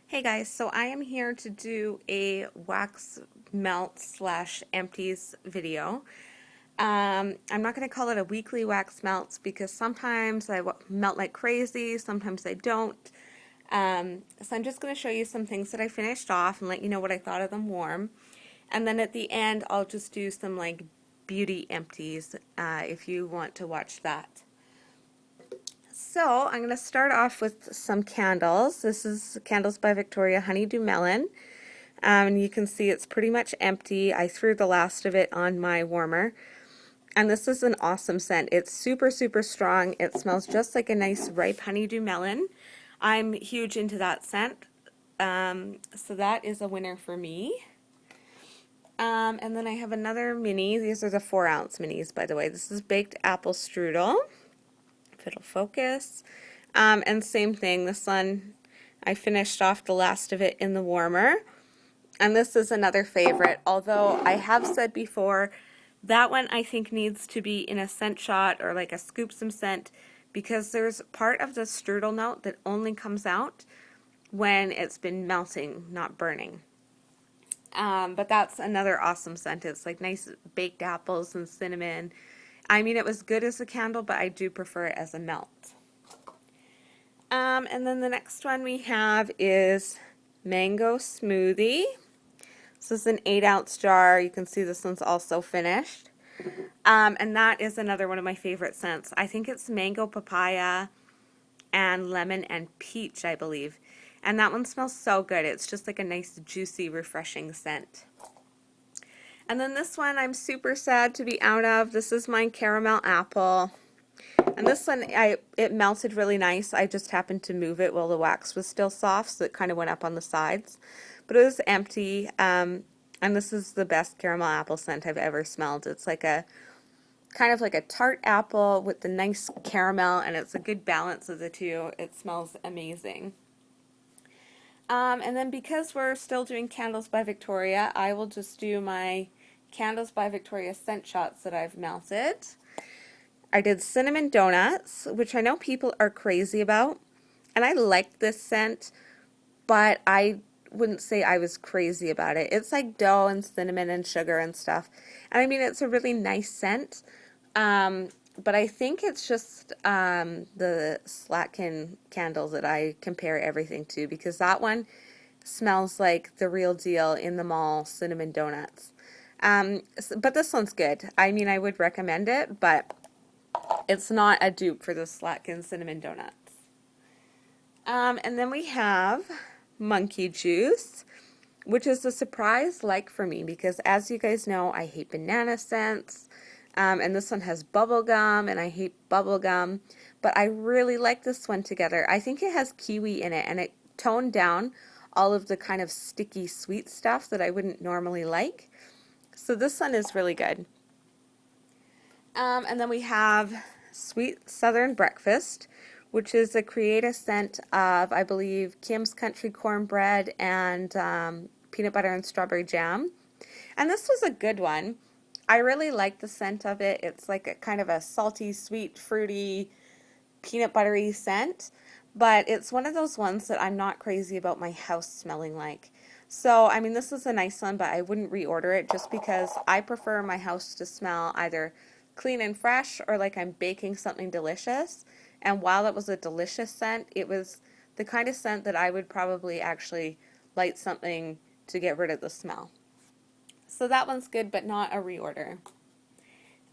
Hey guys, so I am here to do a wax melt slash empties video. I'm not going to call it a weekly wax melts because sometimes I melt like crazy, sometimes I don't. So I'm just going to show you some things that I finished off and let you know what I thought of them warm. And then at the end, I'll just do some like beauty empties if you want to watch that. So I'm going to start off with some candles. This is Candles by Victoria Honeydew Melon. And you can see it's pretty much empty. I threw the last of it on my warmer. And this is an awesome scent. It's super, super strong. It smells just like a nice ripe honeydew melon. I'm huge into that scent. So that is a winner for me. And then I have another mini. These are the 4-ounce minis, by the way. This is Baked Apple Strudel. If it'll focus. And same thing, this one, I finished off the last of it in the warmer. And this is another favorite, although I have said before, that one I think needs to be in a scent shot or like a scoop some scent because there's part of the strudel note that only comes out when it's been melting, not burning. But that's another awesome scent. It's like nice baked apples and cinnamon. I mean, it was good as a candle, but I do prefer it as a melt. And then the next one we have is Mango Smoothie. This is an 8-ounce jar. You can see this one's also finished. And that is another one of my favorite scents. I think it's mango, papaya, and lemon and peach, I believe. And that one smells so good. It's just like a nice, juicy, refreshing scent. And then this one I'm super sad to be out of. This is my caramel apple. And this one, it melted really nice. I just happened to move it while the wax was still soft, so it kind of went up on the sides. But it was empty, and this is the best caramel apple scent I've ever smelled. It's like a, kind of like a tart apple with the nice caramel, and it's a good balance of the two. It smells amazing. And then because we're still doing Candles by Victoria, I will just do my Candles by Victoria scent shots that I've melted. I did cinnamon donuts, which I know people are crazy about, and I liked this scent, but I wouldn't say I was crazy about it. It's like dough and cinnamon and sugar and stuff, and I mean it's a really nice scent, but I think it's just the Slatkin candles that I compare everything to, because that one smells like the real deal in the mall cinnamon donuts. But this one's good. I mean, I would recommend it, but it's not a dupe for the Slatkin cinnamon donuts. And then we have Monkey Juice, which is a surprise like for me because, as you guys know, I hate banana scents. And this one has bubble gum, and I hate bubble gum. But I really like this one together. I think it has kiwi in it, and it toned down all of the kind of sticky sweet stuff that I wouldn't normally like. So this one is really good. And then we have Sweet Southern Breakfast, which is a creative scent of, I believe, Kim's Country Cornbread and peanut butter and strawberry jam. And this was a good one. I really like the scent of it. It's like a kind of a salty, sweet, fruity, peanut buttery scent. But it's one of those ones that I'm not crazy about my house smelling like. So, I mean, this is a nice one, but I wouldn't reorder it just because I prefer my house to smell either clean and fresh or like I'm baking something delicious. And while it was a delicious scent, it was the kind of scent that I would probably actually light something to get rid of the smell. So that one's good, but not a reorder.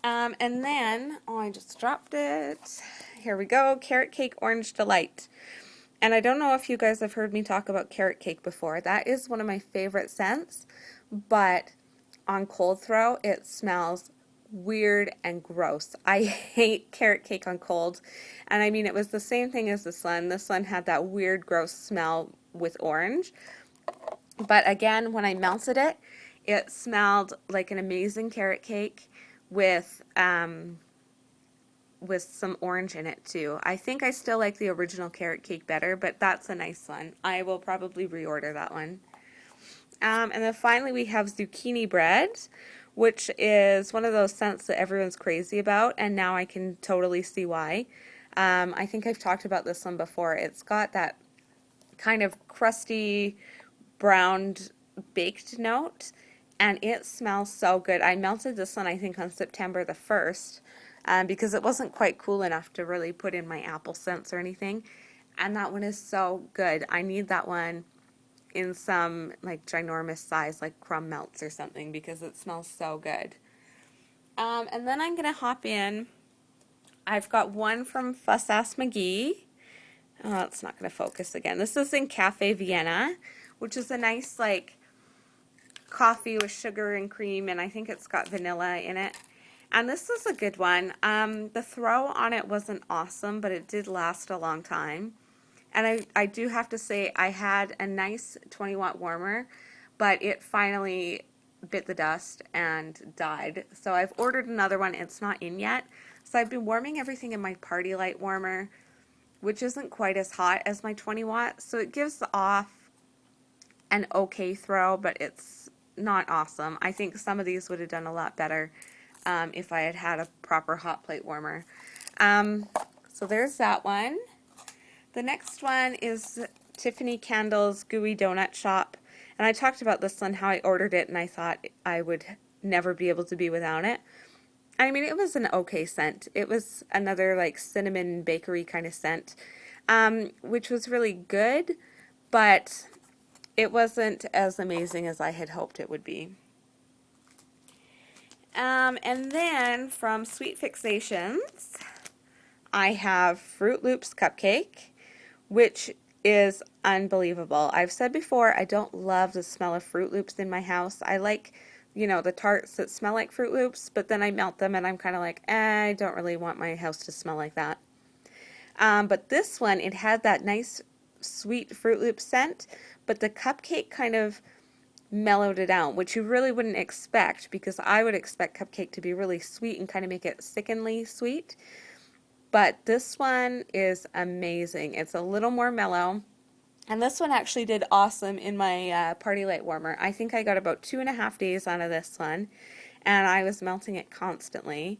And then, oh, I just dropped it. Here we go, Carrot Cake Orange Delight. And I don't know if you guys have heard me talk about carrot cake before. That is one of my favorite scents, but on cold throw, it smells weird and gross. I hate carrot cake on cold. And I mean, it was the same thing as this one. This one had that weird, gross smell with orange. But again, when I melted it, it smelled like an amazing carrot cake with some orange in it too. I think I still like the original carrot cake better, but that's a nice one. I will probably reorder that one. And then finally we have zucchini bread, which is one of those scents that everyone's crazy about, and now I can totally see why. I think I've talked about this one before. It's got that kind of crusty, browned, baked note, and it smells so good. I melted this one, I think, on September the 1st because it wasn't quite cool enough to really put in my apple scents or anything, and that one is so good. I need that one in some like ginormous size, like crumb melts or something, because it smells so good. And then I'm going to hop in. I've got one from Fuss Ass McGee. Oh, it's not going to focus again. This is in Cafe Vienna, which is a nice like coffee with sugar and cream, and I think it's got vanilla in it. And this is a good one. The throw on it wasn't awesome, but it did last a long time. And I do have to say I had a nice 20-watt warmer, but it finally bit the dust and died. So I've ordered another one. It's not in yet. So I've been warming everything in my Party Light warmer, which isn't quite as hot as my 20 watt. So it gives off an okay throw, but it's not awesome. I think some of these would have done a lot better if I had had a proper hot plate warmer. So there's that one. The next one is Tiffany Candle's Gooey Donut Shop. And I talked about this one, how I ordered it, and I thought I would never be able to be without it. I mean, it was an okay scent. It was another like cinnamon bakery kind of scent, which was really good, but it wasn't as amazing as I had hoped it would be. And then from Sweet Fixations, I have Fruit Loops Cupcake, which is unbelievable. I've said before, I don't love the smell of Fruit Loops in my house. I like, you know, the tarts that smell like Fruit Loops, but then I melt them and I'm kind of like, I don't really want my house to smell like that. But this one, it had that nice sweet Fruit Loop scent, but the cupcake kind of mellowed it out, which you really wouldn't expect, because I would expect cupcake to be really sweet and kind of make it sickeningly sweet. But this one is amazing. It's a little more mellow. And this one actually did awesome in my Party Light warmer. I think I got about 2.5 days out of this one. And I was melting it constantly.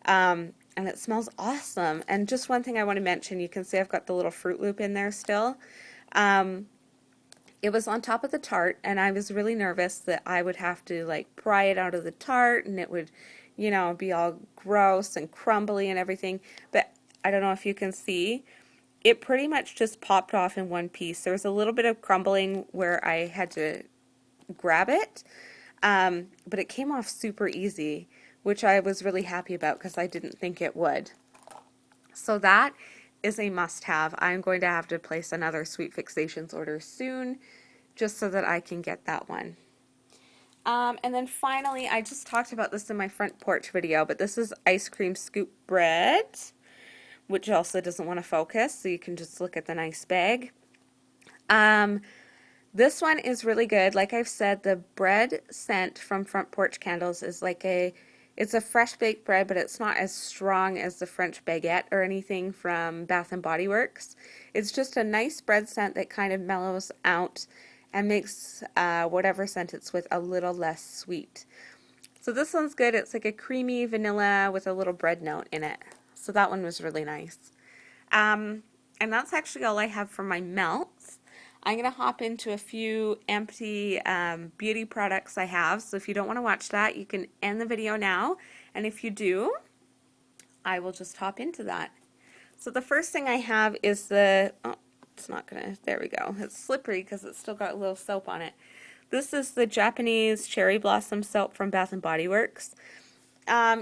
And it smells awesome. And just one thing I want to mention, you can see I've got the little Fruit Loop in there still. It was on top of the tart, and I was really nervous that I would have to like pry it out of the tart and it would, you know, be all gross and crumbly and everything. But I don't know if you can see, it pretty much just popped off in one piece. There was a little bit of crumbling where I had to grab it, but it came off super easy, which I was really happy about because I didn't think it would. So that is a must-have. I'm going to have to place another Sweet Fixations order soon, just so that I can get that one. And then finally, I just talked about this in my front porch video, but this is ice cream scoop bread, which also doesn't want to focus, so you can just look at the nice bag. This one is really good. Like I've said, the bread scent from Front Porch Candles is like it's a fresh baked bread, but it's not as strong as the French baguette or anything from Bath and Body Works. It's just a nice bread scent that kind of mellows out and makes whatever scent it's with a little less sweet. So this one's good. It's like a creamy vanilla with a little bread note in it. So that one was really nice. And that's actually all I have for my melts. I'm going to hop into a few empty beauty products I have. So if you don't want to watch that, you can end the video now. And if you do, I will just hop into that. So the first thing I have is it's not going to, there we go. It's slippery because it's still got a little soap on it. This is the Japanese Cherry Blossom Soap from Bath and Body Works.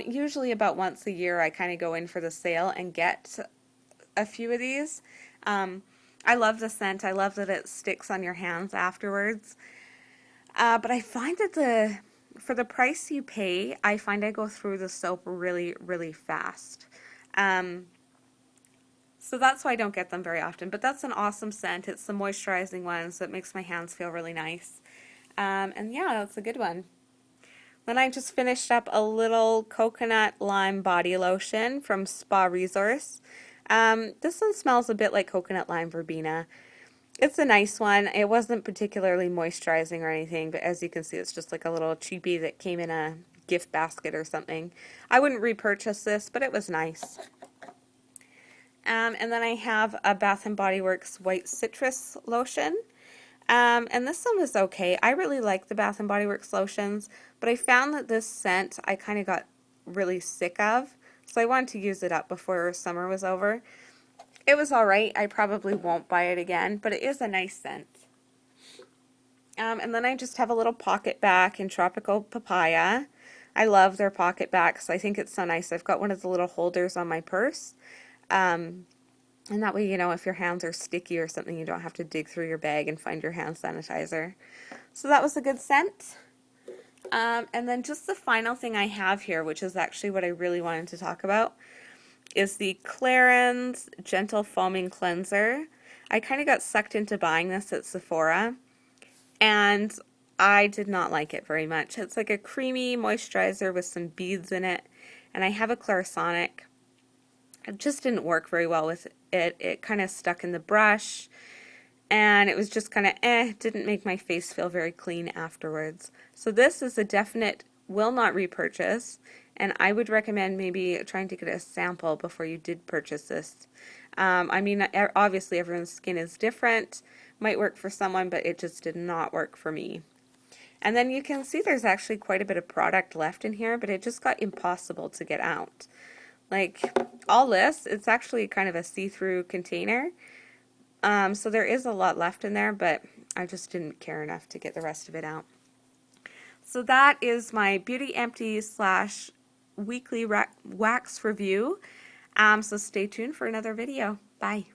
Usually about once a year I kind of go in for the sale and get a few of these. I love the scent. I love that it sticks on your hands afterwards. But I find that for the price you pay, I find I go through the soap really, really fast. So that's why I don't get them very often. But that's an awesome scent. It's the moisturizing one, so it makes my hands feel really nice. And yeah, that's a good one. Then I just finished up a little coconut lime body lotion from Spa Resource. This one smells a bit like coconut lime verbena. It's a nice one. It wasn't particularly moisturizing or anything, but as you can see, it's just like a little cheapie that came in a gift basket or something. I wouldn't repurchase this, but it was nice. And then I have a Bath and Body Works White Citrus Lotion. And this one was okay. I really like the Bath and Body Works lotions, but I found that this scent I kind of got really sick of, so I wanted to use it up before summer was over. It was alright. I probably won't buy it again, but it is a nice scent. And then I just have a little pocket back in Tropical Papaya. I love their pocket backs. I think it's so nice. I've got one of the little holders on my purse. And that way, you know, if your hands are sticky or something, you don't have to dig through your bag and find your hand sanitizer. So that was a good scent. And then just the final thing I have here, which is actually what I really wanted to talk about, is the Clarins Gentle Foaming Cleanser. I kind of got sucked into buying this at Sephora, and I did not like it very much. It's like a creamy moisturizer with some beads in it, and I have a Clarisonic. It just didn't work very well with it. It kind of stuck in the brush, and it was just kind of didn't make my face feel very clean afterwards. So this is a definite will not repurchase, and I would recommend maybe trying to get a sample before you did purchase this. I mean, obviously everyone's skin is different. Might work for someone, but it just did not work for me. And then you can see there's actually quite a bit of product left in here, but it just got impossible to get out. Like all this, it's actually kind of a see-through container. So there is a lot left in there, but I just didn't care enough to get the rest of it out. So that is my Beauty Empties / weekly wax review. So stay tuned for another video. Bye.